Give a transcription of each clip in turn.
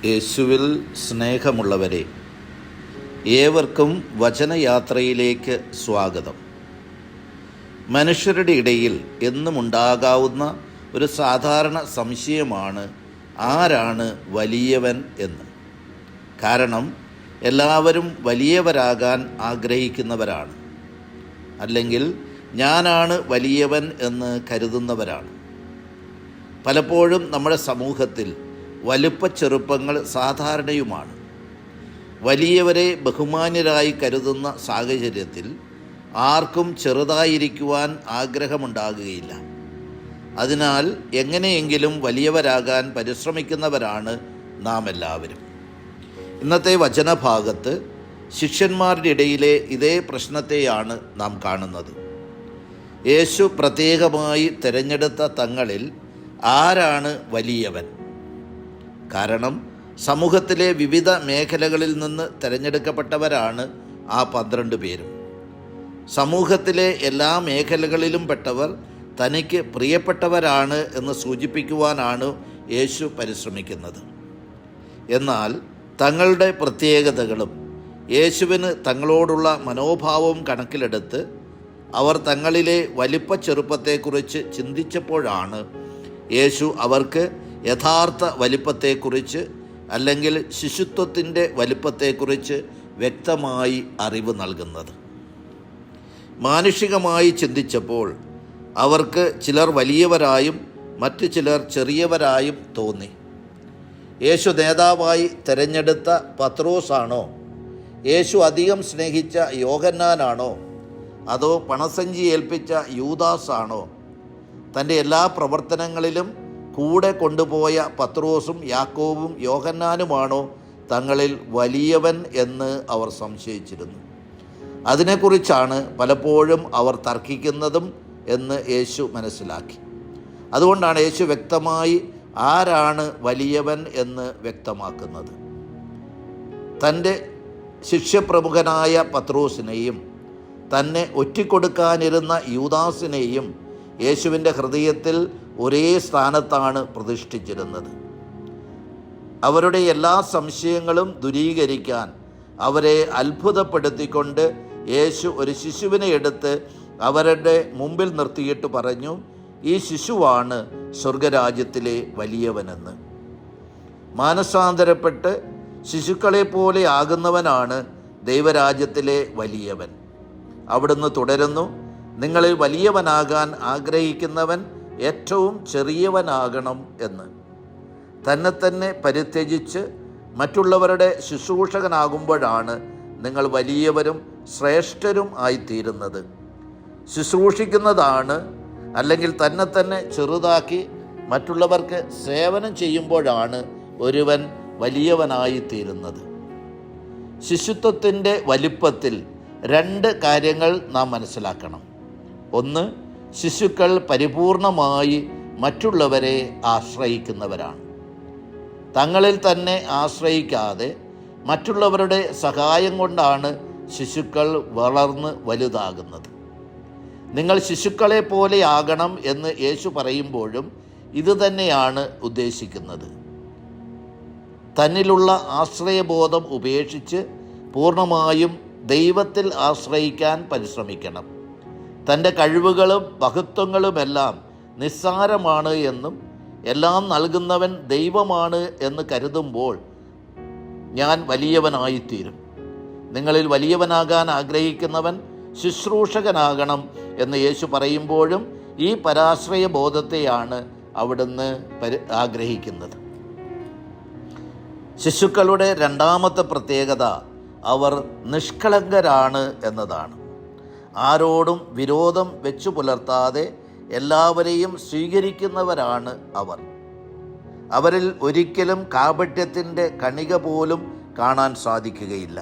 യേശുവിൽ സ്നേഹമുള്ളവരെ, ഏവർക്കും വചനയാത്രയിലേക്ക് സ്വാഗതം. മനുഷ്യരുടെ ഇടയിൽ എന്നും ഉണ്ടാകാവുന്ന ഒരു സാധാരണ സംശയമാണ് ആരാണ് വലിയവൻ എന്ന്. കാരണം എല്ലാവരും വലിയവരാകാൻ ആഗ്രഹിക്കുന്നവരാണ്, അല്ലെങ്കിൽ ഞാനാണ് വലിയവൻ എന്ന് കരുതുന്നവരാണ്. പലപ്പോഴും നമ്മുടെ സമൂഹത്തിൽ വലുപ്പച്ചെറുപ്പങ്ങൾ സാധാരണയുമാണ്. വലിയവരെ ബഹുമാന്യരായി കരുതുന്ന സാഹചര്യത്തിൽ ആർക്കും ചെറുതായിരിക്കുവാൻ ആഗ്രഹമുണ്ടാകുകയില്ല. അതിനാൽ എങ്ങനെയെങ്കിലും വലിയവരാകാൻ പരിശ്രമിക്കുന്നവരാണ് നാം എല്ലാവരും. ഇന്നത്തെ വചനഭാഗത്ത് ശിഷ്യന്മാരുടെ ഇടയിലെ ഇതേ പ്രശ്നത്തെയാണ് നാം കാണുന്നത്. യേശു പ്രത്യേകമായി തിരഞ്ഞെടുത്ത തങ്ങളിൽ ആരാണ് വലിയവൻ? കാരണം സമൂഹത്തിലെ വിവിധ മേഖലകളിൽ നിന്ന് തിരഞ്ഞെടുക്കപ്പെട്ടവരാണ് ആ 12 പേരും. സമൂഹത്തിലെ എല്ലാ മേഖലകളിലും പെട്ടവർ തനിക്ക് പ്രിയപ്പെട്ടവരാണ് എന്ന് സൂചിപ്പിക്കുവാനാണ് യേശു പരിശ്രമിക്കുന്നത്. എന്നാൽ തങ്ങളുടെ പ്രത്യേകതകളും യേശുവിന് തങ്ങളോടുള്ള മനോഭാവവും കണക്കിലെടുത്ത് അവർ തങ്ങളിലെ വലിപ്പ ചെറുപ്പത്തെക്കുറിച്ച് ചിന്തിച്ചപ്പോഴാണ് യേശു അവർക്ക് യഥാർത്ഥ വലിപ്പത്തെക്കുറിച്ച്, അല്ലെങ്കിൽ ശിശുത്വത്തിൻ്റെ വലിപ്പത്തെക്കുറിച്ച് വ്യക്തമായി അറിവ് നൽകുന്നത്. മാനുഷികമായി ചിന്തിച്ചപ്പോൾ അവർക്ക് ചിലർ വലിയവരായും മറ്റു ചിലർ ചെറിയവരായും തോന്നി. യേശു നേതാവായി തിരഞ്ഞെടുത്ത പത്രോസാണോ, യേശു അധികം സ്നേഹിച്ച യോഹന്നാനാണോ, അതോ പണസഞ്ചി ഏൽപ്പിച്ച യൂദാസാണോ? തൻ്റെ എല്ലാ പ്രവർത്തനങ്ങളിലും കൂടെ കൊണ്ടുപോയ പത്രോസും യാക്കോബും യോഹന്നാനുമാണോ തങ്ങളിൽ വലിയവൻ എന്ന് അവർ സംശയിച്ചിരുന്നു. അതിനെക്കുറിച്ചാണ് പലപ്പോഴും അവർ തർക്കിക്കുന്നതും എന്ന് യേശു മനസ്സിലാക്കി. അതുകൊണ്ടാണ് യേശു വ്യക്തമായി ആരാണ് വലിയവൻ എന്ന് വ്യക്തമാക്കുന്നത്. തൻ്റെ ശിഷ്യപ്രമുഖനായ പത്രോസിനെയും തന്നെ ഒറ്റിക്കൊടുക്കാനിരുന്ന യൂദാസിനെയും യേശുവിൻ്റെ ഹൃദയത്തിൽ ഒരേ സ്ഥാനത്താണ് പ്രതിഷ്ഠിച്ചിരുന്നത്. അവരുടെ എല്ലാ സംശയങ്ങളും ദൂരീകരിക്കാൻ അവരെ അത്ഭുതപ്പെടുത്തിക്കൊണ്ട് യേശു ഒരു ശിശുവിനെ എടുത്ത് അവരുടെ മുമ്പിൽ നിർത്തിയിട്ട് പറഞ്ഞു, ഈ ശിശുവാണ് സ്വർഗരാജ്യത്തിലെ വലിയവനെന്ന്. മാനസാന്തരപ്പെട്ട് ശിശുക്കളെ പോലെ ആകുന്നവനാണ് ദൈവരാജ്യത്തിലെ വലിയവൻ. അവിടുന്ന് തുടരുന്നു, നിങ്ങളിൽ വലിയവനാകാൻ ആഗ്രഹിക്കുന്നവൻ ഏറ്റവും ചെറിയവനാകണം എന്ന്. തന്നെ പരിത്യജിച്ച് മറ്റുള്ളവരുടെ ശുശ്രൂഷകനാകുമ്പോഴാണ് നിങ്ങൾ വലിയവരും ശ്രേഷ്ഠരും ആയിത്തീരുന്നത്. ശുശ്രൂഷിക്കുന്നതാണ്, അല്ലെങ്കിൽ തന്നെ ചെറുതാക്കി മറ്റുള്ളവർക്ക് സേവനം ചെയ്യുമ്പോഴാണ് ഒരുവൻ വലിയവനായിത്തീരുന്നത്. ശിശുത്വത്തിൻ്റെ വലിപ്പത്തിൽ 2 കാര്യങ്ങൾ നാം മനസ്സിലാക്കണം. ഒന്ന്, ശിശുക്കൾ പരിപൂർണമായി മറ്റുള്ളവരെ ആശ്രയിക്കുന്നവരാണ്. തങ്ങളിൽ തന്നെ ആശ്രയിക്കാതെ മറ്റുള്ളവരുടെ സഹായം കൊണ്ടാണ് ശിശുക്കൾ വളർന്ന് വലുതാകുന്നത്. നിങ്ങൾ ശിശുക്കളെ പോലെ ആകണം എന്ന് യേശു പറയുമ്പോഴും ഇത് തന്നെയാണ് ഉദ്ദേശിക്കുന്നത്. തന്നിലുള്ള ആശ്രയബോധം ഉപേക്ഷിച്ച് പൂർണ്ണമായും ദൈവത്തിൽ ആശ്രയിക്കാൻ പരിശ്രമിക്കണം. തൻ്റെ കഴിവുകളും മഹത്വങ്ങളുമെല്ലാം നിസ്സാരമാണ് എന്നും എല്ലാം നൽകുന്നവൻ ദൈവമാണ് എന്ന് കരുതുമ്പോൾ ഞാൻ വലിയവനായിത്തീരും. നിങ്ങളിൽ വലിയവനാകാൻ ആഗ്രഹിക്കുന്നവൻ ശുശ്രൂഷകനാകണം എന്ന് യേശു പറയുമ്പോഴും ഈ പരാശ്രയ ബോധത്തെയാണ് അവിടുന്ന് ആഗ്രഹിക്കുന്നത്. ശിശുക്കളുടെ 2ാമത്തെ പ്രത്യേകത അവർ നിഷ്കളങ്കരാണ് എന്നതാണ്. ആരോടും വിരോധം വെച്ചു പുലർത്താതെ എല്ലാവരെയും സ്വീകരിക്കുന്നവരാണ് അവർ. അവരിൽ ഒരിക്കലും കാപട്യത്തിൻ്റെ കണിക പോലും കാണാൻ സാധിക്കുകയില്ല.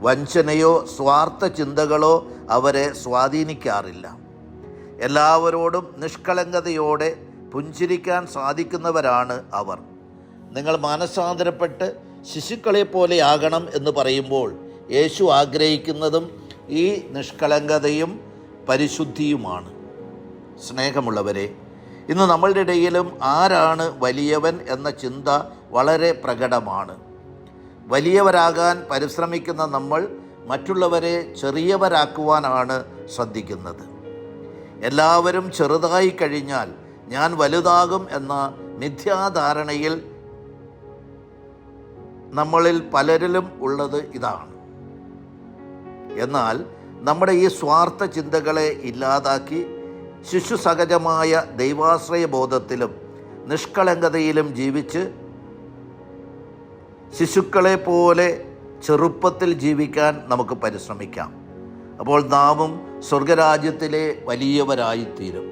വഞ്ചനയോ സ്വാർത്ഥ ചിന്തകളോ അവരെ സ്വാധീനിക്കാറില്ല. എല്ലാവരോടും നിഷ്കളങ്കതയോടെ പുഞ്ചിരിക്കാൻ സാധിക്കുന്നവരാണ് അവർ. നിങ്ങൾ മാനസാന്തരപ്പെട്ട് ശിശുക്കളെ പോലെ ആകണം എന്ന് പറയുമ്പോൾ യേശു ആഗ്രഹിക്കുന്നതും ഈ നിഷ്കളങ്കതയും പരിശുദ്ധിയുമാണ്. സ്നേഹമുള്ളവരെ, ഇന്ന് നമ്മളുടെ ഇടയിലും ആരാണ് വലിയവൻ എന്ന ചിന്ത വളരെ പ്രകടമാണ്. വലിയവരാകാൻ പരിശ്രമിക്കുന്ന നമ്മൾ മറ്റുള്ളവരെ ചെറിയവരാക്കുവാനാണ് ശ്രദ്ധിക്കുന്നത്. എല്ലാവരും ചെറുതായി കഴിഞ്ഞാൽ ഞാൻ വലുതാകും എന്ന മിഥ്യാധാരണയിൽ നമ്മളിൽ പലരിലും ഉള്ളത് ഇതാണ്. എന്നാൽ നമ്മുടെ ഈ സ്വാർത്ഥ ചിന്തകളെ ഇല്ലാതാക്കി ശിശുസഹജമായ ദൈവാശ്രയ ബോധത്തിലും നിഷ്കളങ്കതയിലും ജീവിച്ച് ശിശുക്കളെ പോലെ ചെറുപ്പത്തിൽ ജീവിക്കാൻ നമുക്ക് പരിശ്രമിക്കാം. അപ്പോൾ നാമും സ്വർഗരാജ്യത്തിലെ വലിയവരായിത്തീരും.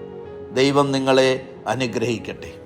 ദൈവം നിങ്ങളെ അനുഗ്രഹിക്കട്ടെ.